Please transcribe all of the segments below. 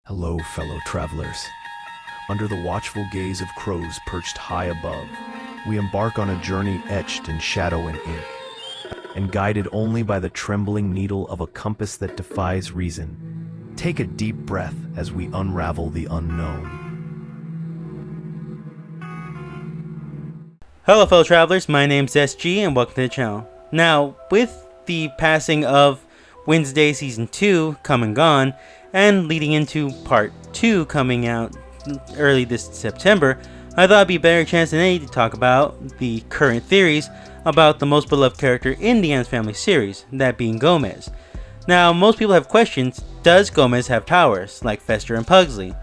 Hello, fellow travelers. Under the watchful gaze of crows perched high above, we embark on a journey etched in shadow and ink, and guided only by the trembling needle of a compass that defies reason. Take a deep breath as we unravel the unknown. Hello fellow travelers, my name's SG and welcome to the channel. Now, with the passing of Wednesday Season 2 come and gone, and leading into Part 2 coming out early this September, I thought it'd be a better chance than any to talk about the current theories about the most beloved character in the Addams Family series, that being Gomez. Now, most people have questions, does Gomez have powers, like Fester and Pugsley?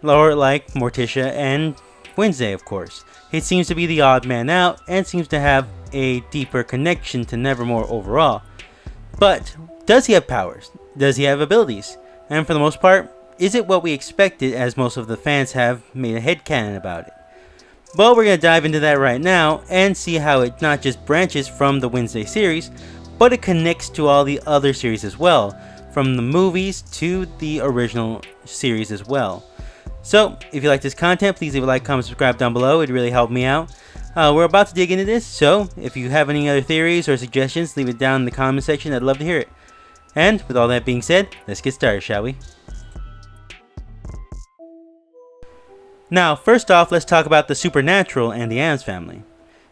Or like Morticia and Wednesday, of course. It seems to be the odd man out, and seems to have a deeper connection to Nevermore overall. But, does he have powers? Does he have abilities? And for the most part, is it what we expected, as most of the fans have made a headcanon about it? Well, we're going to dive into that right now, and see how it not just branches from the Wednesday series, but it connects to all the other series as well, from the movies to the original series as well. So, if you like this content, please leave a like, comment, subscribe down below. It'd really help me out. We're about to dig into this, so if you have any other theories or suggestions, leave it down in the comment section. I'd love to hear it. And with all that being said, let's get started, shall we? Now, first off, let's talk about the supernatural and the Addams Family.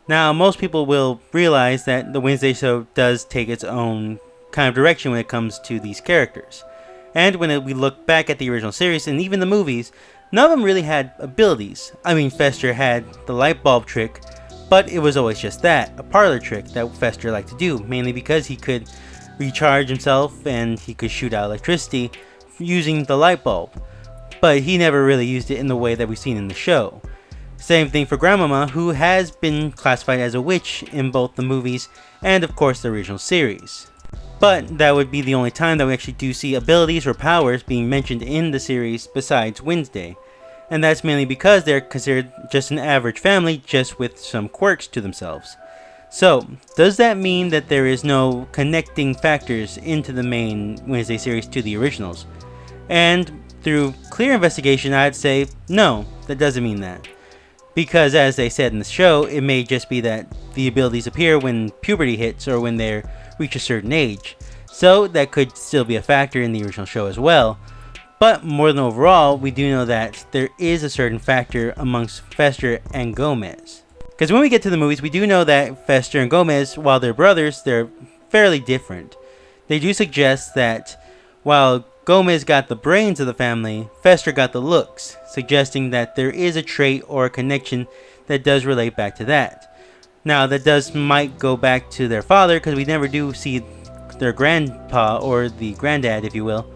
Now, most people will realize that the Wednesday show does take its own kind of direction when it comes to these characters. And when we look back at the original series and even the movies, none of them really had abilities. I mean, Fester had the light bulb trick, but it was always just that, a parlor trick that Fester liked to do, mainly because he could recharge himself and he could shoot out electricity using the light bulb. But he never really used it in the way that we've seen in the show. Same thing for Grandmama, who has been classified as a witch in both the movies and of course the original series. But that would be the only time that we actually do see abilities or powers being mentioned in the series besides Wednesday. And that's mainly because they're considered just an average family, just with some quirks to themselves. So, does that mean that there is no connecting factors into the main Wednesday series to the originals? And through clear investigation, I'd say no, that doesn't mean that. Because as they said in the show, it may just be that the abilities appear when puberty hits or when they reach a certain age. So that could still be a factor in the original show as well. But more than overall, we do know that there is a certain factor amongst Fester and Gomez. Because when we get to the movies, we do know that Fester and Gomez, while they're brothers, they're fairly different. They do suggest that while Gomez got the brains of the family, Fester got the looks, suggesting that there is a trait or a connection that does relate back to that. Now, that might go back to their father, because we never do see their grandpa, or the granddad, if you will.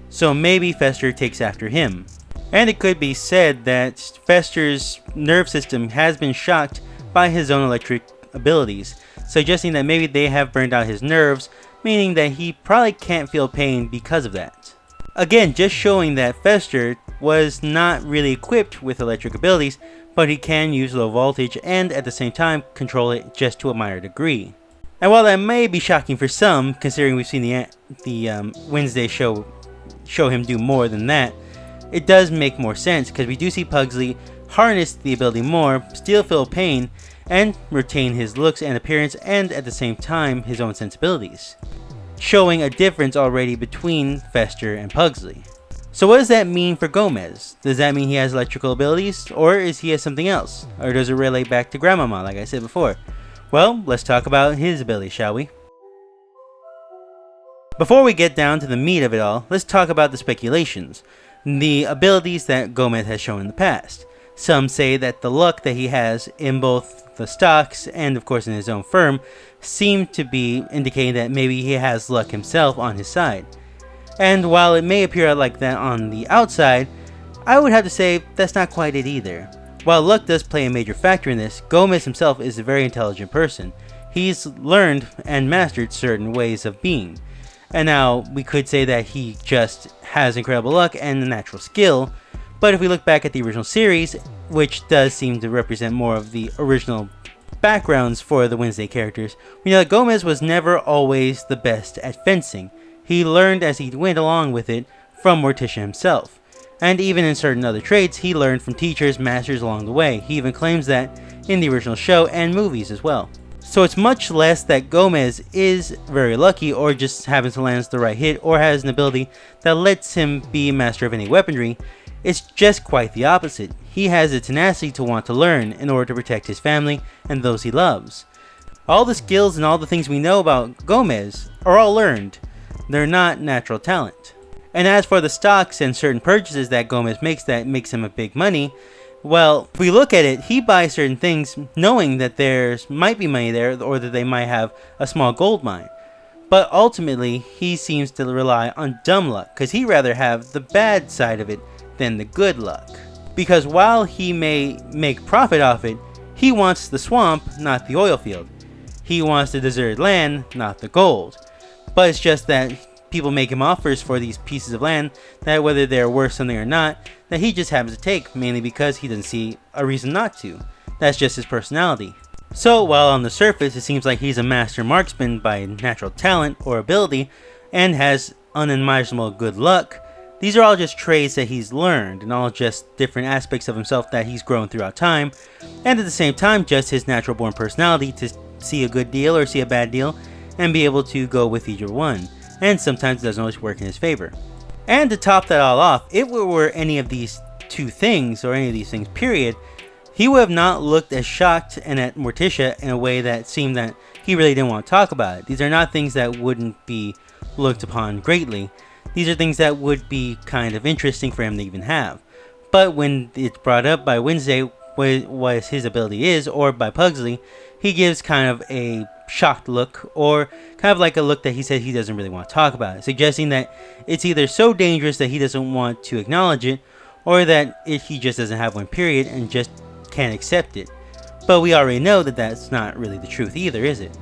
So maybe Fester takes after him. And it could be said that Fester's nerve system has been shocked by his own electric abilities, suggesting that maybe they have burned out his nerves, meaning that he probably can't feel pain because of that. Again, just showing that Fester was not really equipped with electric abilities, but he can use low voltage and at the same time control it just to a minor degree. And while that may be shocking for some, considering we've seen the Wednesday show him do more than that, it does make more sense because we do see Pugsley harness the ability more, still feel pain, and retain his looks and appearance and at the same time his own sensibilities, showing a difference already between Fester and Pugsley. So what does that mean for Gomez? Does that mean he has electrical abilities, or is he has something else? Or does it relate back to Grandmama like I said before? Well, let's talk about his abilities, shall we? Before we get down to the meat of it all, let's talk about the speculations, the abilities that Gomez has shown in the past. Some say that the luck that he has in both the stocks and of course in his own firm seem to be indicating that maybe he has luck himself on his side. And while it may appear like that on the outside, I would have to say that's not quite it either. While luck does play a major factor in this, Gomez himself is a very intelligent person. He's learned and mastered certain ways of being. And now, we could say that he just has incredible luck and a natural skill, but if we look back at the original series, which does seem to represent more of the original backgrounds for the Wednesday characters, we know that Gomez was never always the best at fencing. He learned as he went along with it from Morticia himself. And even in certain other traits, he learned from teachers, masters along the way. He even claims that in the original show and movies as well. So it's much less that Gomez is very lucky or just happens to land the right hit or has an ability that lets him be a master of any weaponry. It's just quite the opposite. He has the tenacity to want to learn in order to protect his family and those he loves. All the skills and all the things we know about Gomez are all learned. They're not natural talent. And as for the stocks and certain purchases that Gomez makes that makes him a big money, well, if we look at it, he buys certain things knowing that there might be money there or that they might have a small gold mine. But ultimately, he seems to rely on dumb luck because he'd rather have the bad side of it than the good luck. Because while he may make profit off it, he wants the swamp, not the oil field. He wants the deserted land, not the gold. But it's just that people make him offers for these pieces of land that whether they're worth something or not, that he just happens to take, mainly because he doesn't see a reason not to. That's just his personality. So while on the surface it seems like he's a master marksman by natural talent or ability, and has unimaginable good luck, these are all just traits that he's learned, and all just different aspects of himself that he's grown throughout time, and at the same time just his natural born personality to see a good deal or see a bad deal, and be able to go with either one. And sometimes it doesn't always work in his favor. And to top that all off, if it were any of these two things, or any of these things period, he would have not looked as shocked and at Morticia in a way that seemed that he really didn't want to talk about it. These are not things that wouldn't be looked upon greatly. These are things that would be kind of interesting for him to even have. But when it's brought up by Wednesday what his ability is, or by Pugsley, he gives kind of a shocked look, or kind of like a look that he said he doesn't really want to talk about it, suggesting that it's either so dangerous that he doesn't want to acknowledge it, or that he just doesn't have one period and just can't accept it. But we already know that that's not really the truth either, is it?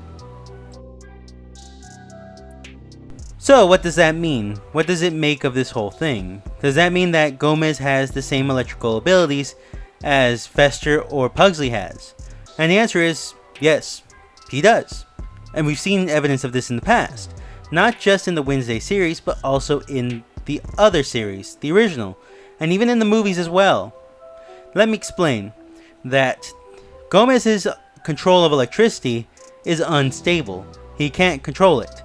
So what does that mean? What does it make of this whole thing? Does that mean that Gomez has the same electrical abilities as Fester or Pugsley has? And the answer is yes, he does. And we've seen evidence of this in the past. Not just in the Wednesday series, but also in the other series, the original, and even in the movies as well. Let me explain that Gomez's control of electricity is unstable. He can't control it.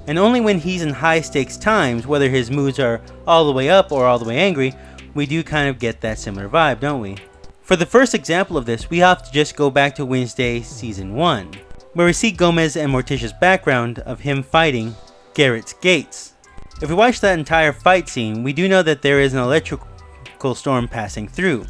And only when he's in high stakes times, whether his moods are all the way up or all the way angry, we do kind of get that similar vibe, don't we? For the first example of this, we have to just go back to Wednesday Season 1, where we see Gomez and Morticia's background of him fighting Garrett's Gates. If we watch that entire fight scene, we do know that there is an electrical storm passing through.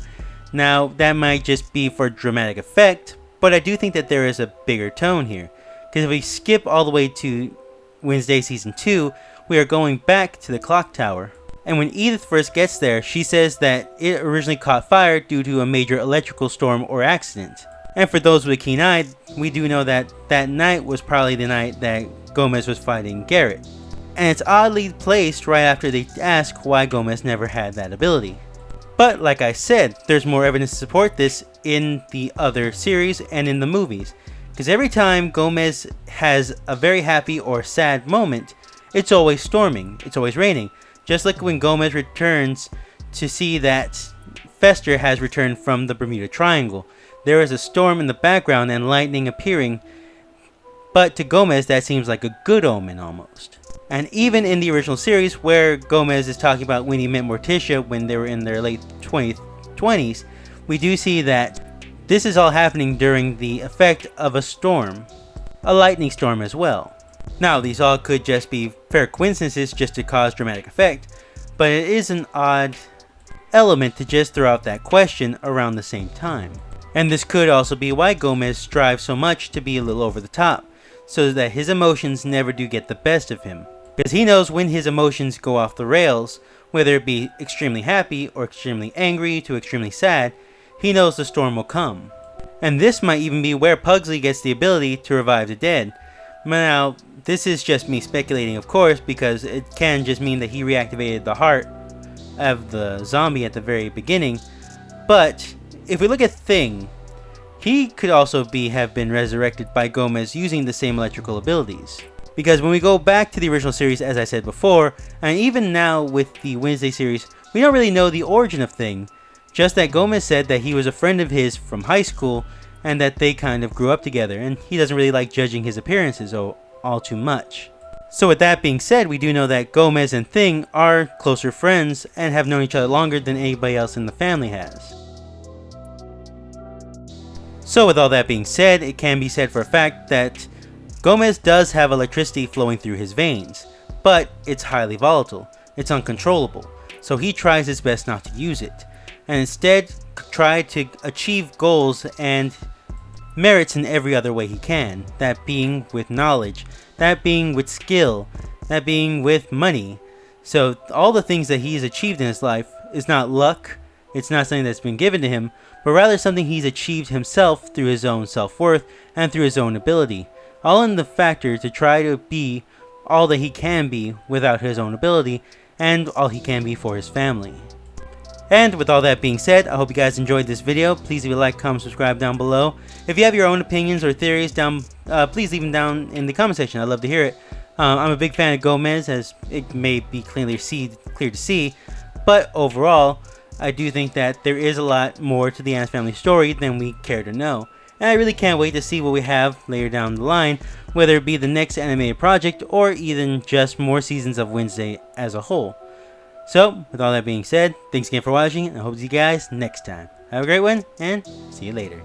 Now, that might just be for dramatic effect, but I do think that there is a bigger tone here. Because if we skip all the way to Wednesday Season 2, we are going back to the clock tower. And when Edith first gets there, she says that it originally caught fire due to a major electrical storm or accident. And for those with a keen eye, we do know that that night was probably the night that Gomez was fighting Garrett. And it's oddly placed right after they ask why Gomez never had that ability. But like I said, there's more evidence to support this in the other series and in the movies. Because every time Gomez has a very happy or sad moment, it's always storming, it's always raining. Just like when Gomez returns to see that Fester has returned from the Bermuda Triangle. There is a storm in the background and lightning appearing, but to Gomez that seems like a good omen almost. And even in the original series, where Gomez is talking about when he met Morticia when they were in their late 20s, we do see that this is all happening during the effect of a storm, a lightning storm as well. Now, these all could just be fair coincidences just to cause dramatic effect, but it is an odd element to just throw out that question around the same time. And this could also be why Gomez strives so much to be a little over the top, so that his emotions never do get the best of him. Because he knows when his emotions go off the rails, whether it be extremely happy or extremely angry to extremely sad, he knows the storm will come. And this might even be where Pugsley gets the ability to revive the dead. Now, this is just me speculating, of course, because it can just mean that he reactivated the heart of the zombie at the very beginning. But if we look at Thing, he could also have been resurrected by Gomez using the same electrical abilities. Because when we go back to the original series, as I said before, and even now with the Wednesday series, We don't really know the origin of Thing, just that Gomez said that he was a friend of his from high school and that they kind of grew up together, and he doesn't really like judging his appearances all too much. So with that being said, we do know that Gomez and Thing are closer friends and have known each other longer than anybody else in the family has. So with all that being said, it can be said for a fact that Gomez does have electricity flowing through his veins, but it's highly volatile, it's uncontrollable, so he tries his best not to use it, and instead try to achieve goals and merits in every other way he can, that being with knowledge, that being with skill, that being with money. So all the things that he's achieved in his life is not luck, it's not something that's been given to him, but rather something he's achieved himself through his own self-worth and through his own ability, all in the factor to try to be all that he can be without his own ability, and all he can be for his family. And with all that being said, I hope you guys enjoyed this video. Please leave a like, comment, subscribe down below. If you have your own opinions or theories please leave them down in the comment section. I'd love to hear it. I'm a big fan of Gomez, as it may be clear to see, but overall, I do think that there is a lot more to the Addams family story than we care to know. And I really can't wait to see what we have later down the line, whether it be the next animated project or even just more seasons of Wednesday as a whole. So, with all that being said, thanks again for watching, and I hope to see you guys next time. Have a great one, and see you later.